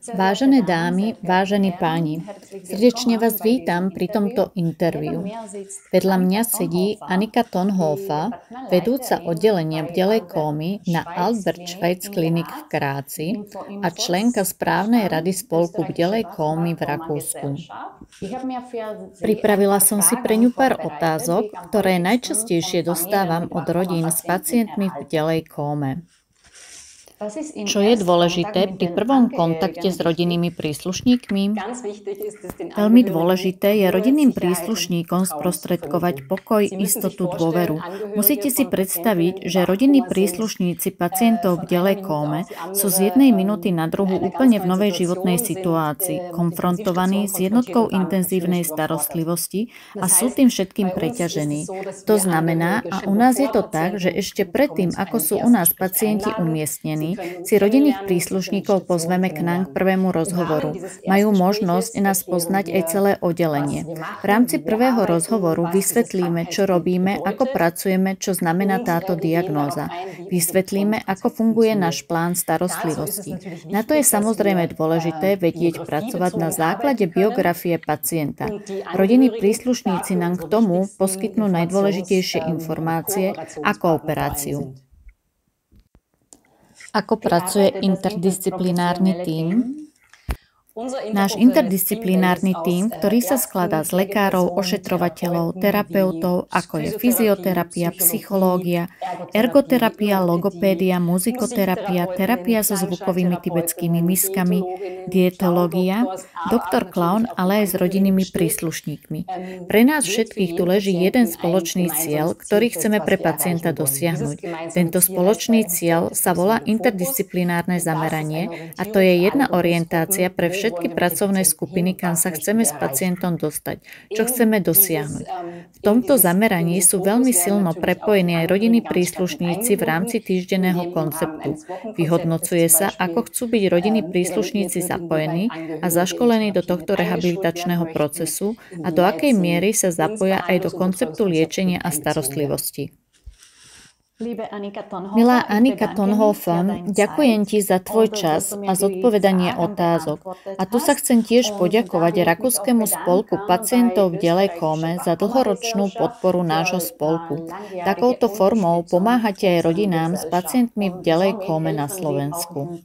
Vážené dámy, vážení páni, srdečne vás vítam pri tomto interviu. Vedľa mňa sedí Annika Tonhofa, vedúca oddelenia bdelej kómy na Albert Schweitz Klinik v Gráci a členka správnej rady spolku bdelej kómy v Rakúsku. Pripravila som si pre ňu pár otázok, ktoré najčastejšie dostávam od rodín s pacientmi v bdelej kóme. Čo je dôležité pri prvom kontakte s rodinnými príslušníkmi? Veľmi dôležité je rodinným príslušníkom sprostredkovať pokoj, istotu, dôveru. Musíte si predstaviť, že rodinní príslušníci pacientov v bdelej kóme sú z jednej minúty na druhú úplne v novej životnej situácii, konfrontovaní s jednotkou intenzívnej starostlivosti a sú tým všetkým preťažení. To znamená, a u nás je to tak, že ešte predtým, ako sú u nás pacienti umiestnení, si rodinných príslušníkov pozveme k nám k prvému rozhovoru. Majú možnosť nás poznať aj celé oddelenie. V rámci prvého rozhovoru vysvetlíme, čo robíme, ako pracujeme, čo znamená táto diagnóza. Vysvetlíme, ako funguje náš plán starostlivosti. Na to je samozrejme dôležité vedieť pracovať na základe biografie pacienta. Rodinní príslušníci nám k tomu poskytnú najdôležitejšie informácie a kooperáciu. Ako pracuje interdisciplinárny tím? Náš interdisciplinárny tím, ktorý sa skladá z lekárov, ošetrovateľov, terapeutov, ako je fyzioterapia, psychológia, ergoterapia, logopédia, muzikoterapia, terapia so zvukovými tibetskými miskami, dietológia, doktor Klaun, ale aj s rodinnými príslušníkmi. Pre nás všetkých tu leží jeden spoločný cieľ, ktorý chceme pre pacienta dosiahnuť. Tento spoločný cieľ sa volá interdisciplinárne zameranie a to je jedna orientácia pre všetky pracovné skupiny, kam sa chceme s pacientom dostať, čo chceme dosiahnuť. V tomto zameraní sú veľmi silno prepojení aj rodinní príslušníci v rámci týždenného konceptu. Vyhodnocuje sa, ako chcú byť rodinní príslušníci zapojení a zaškolení do tohto rehabilitačného procesu a do akej miery sa zapoja aj do konceptu liečenia a starostlivosti. Milá Annika Tonhofa, ďakujem ti za tvoj čas a zodpovedanie otázok. A tu sa chcem tiež poďakovať Rakúskemu spolku pacientov v bdelej kóme za dlhoročnú podporu nášho spolku. Takouto formou pomáhate aj rodinám s pacientmi v bdelej kóme na Slovensku.